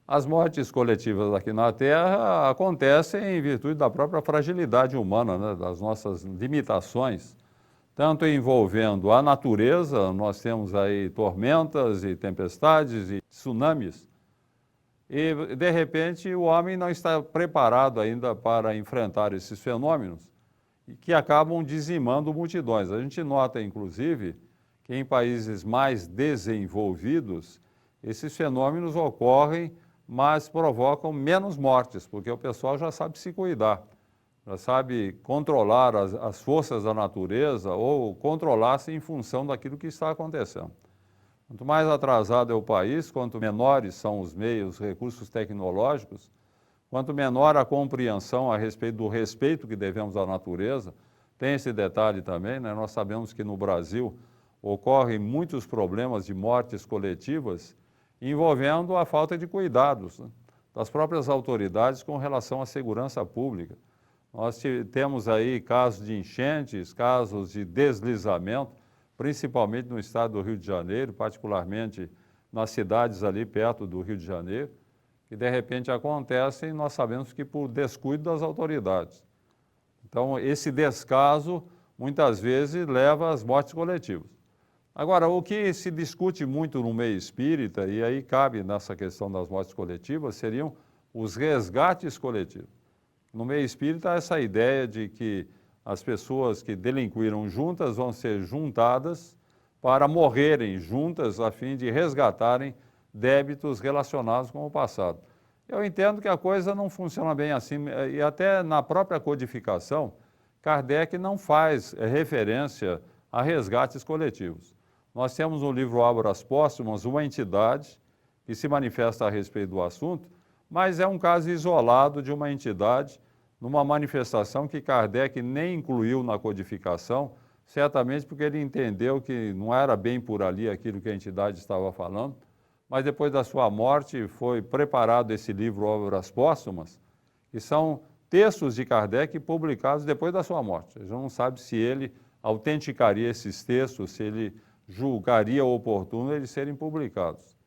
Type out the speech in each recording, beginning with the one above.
As mortes coletivas aqui na Terra acontecem em virtude da própria fragilidade humana, né, das nossas limitações, tanto envolvendo a natureza, nós temos aí tormentas e tempestades e tsunamis, e de repente o homem não está preparado ainda para enfrentar esses fenômenos que acabam dizimando multidões. A gente nota, inclusive, que em países mais desenvolvidos, esses fenômenos ocorrem, mas provocam menos mortes, porque o pessoal já sabe se cuidar, já sabe controlar as forças da natureza ou controlar-se em função daquilo que está acontecendo. Quanto mais atrasado é o país, quanto menores são os meios, os recursos tecnológicos, quanto menor a compreensão a respeito do respeito que devemos à natureza. Tem esse detalhe também, né? Nós sabemos que no Brasil ocorrem muitos problemas de mortes coletivas envolvendo a falta de cuidados, né, das próprias autoridades com relação à segurança pública. Nós temos aí casos de enchentes, casos de deslizamento, principalmente no estado do Rio de Janeiro, particularmente nas cidades ali perto do Rio de Janeiro, que de repente acontecem e nós sabemos que por descuido das autoridades. Então, esse descaso muitas vezes leva às mortes coletivas. Agora, o que se discute muito no meio espírita, e aí cabe nessa questão das mortes coletivas, seriam os resgates coletivos. No meio espírita, há essa ideia de que as pessoas que delinquiram juntas vão ser juntadas para morrerem juntas a fim de resgatarem débitos relacionados com o passado. Eu entendo que a coisa não funciona bem assim, e até na própria codificação, Kardec não faz referência a resgates coletivos. Nós temos no livro Obras Póstumas uma entidade que se manifesta a respeito do assunto, mas é um caso isolado de uma entidade, numa manifestação que Kardec nem incluiu na codificação, certamente porque ele entendeu que não era bem por ali aquilo que a entidade estava falando, mas depois da sua morte foi preparado esse livro Obras Póstumas, que são textos de Kardec publicados depois da sua morte. A gente não sabe se ele autenticaria esses textos, se ele julgaria oportuno eles serem publicados.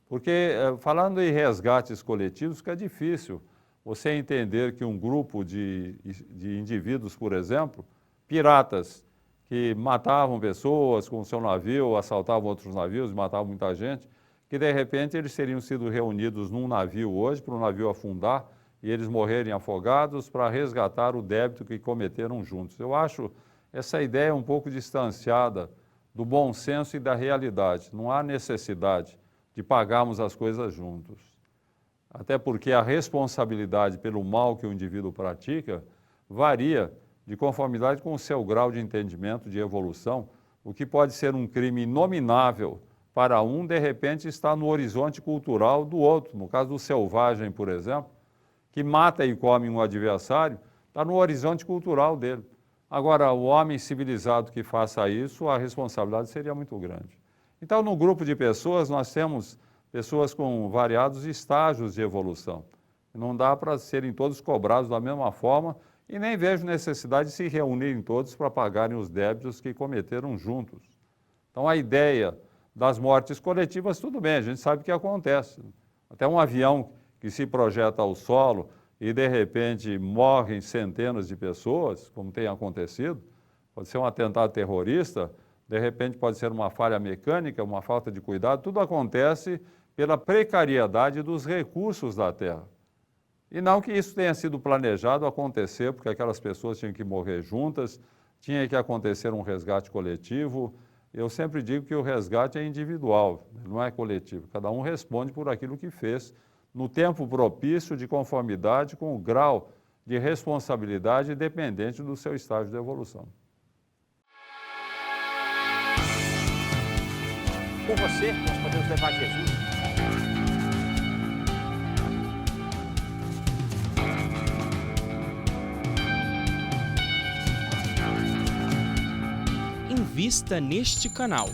Porque, falando em resgates coletivos, fica difícil você entender que um grupo de indivíduos, por exemplo, piratas, que matavam pessoas com o seu navio, assaltavam outros navios, matavam muita gente, que de repente eles teriam sido reunidos num navio hoje, para o navio afundar, e eles morrerem afogados para resgatar o débito que cometeram juntos. Eu acho essa ideia um pouco distanciada do bom senso e da realidade. Não há necessidade de pagarmos as coisas juntos. Até porque a responsabilidade pelo mal que o indivíduo pratica varia de conformidade com o seu grau de entendimento, de evolução. O que pode ser um crime inominável para um, de repente está no horizonte cultural do outro. No caso do selvagem, por exemplo, que mata e come um adversário, está no horizonte cultural dele. Agora, o homem civilizado que faça isso, a responsabilidade seria muito grande. Então, no grupo de pessoas, nós temos pessoas com variados estágios de evolução. Não dá para serem todos cobrados da mesma forma e nem vejo necessidade de se reunirem todos para pagarem os débitos que cometeram juntos. Então, a ideia das mortes coletivas, tudo bem, a gente sabe o que acontece. Até um avião que se projeta ao solo e, de repente, morrem centenas de pessoas, como tem acontecido, pode ser um atentado terrorista, de repente pode ser uma falha mecânica, uma falta de cuidado, tudo acontece pela precariedade dos recursos da Terra. E não que isso tenha sido planejado acontecer, porque aquelas pessoas tinham que morrer juntas, tinha que acontecer um resgate coletivo. Eu sempre digo que o resgate é individual, não é coletivo. Cada um responde por aquilo que fez, no tempo propício, de conformidade com o grau de responsabilidade dependente do seu estágio de evolução. Com você, nós podemos levar Jesus. Invista neste canal.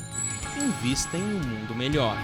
Invista em um mundo melhor.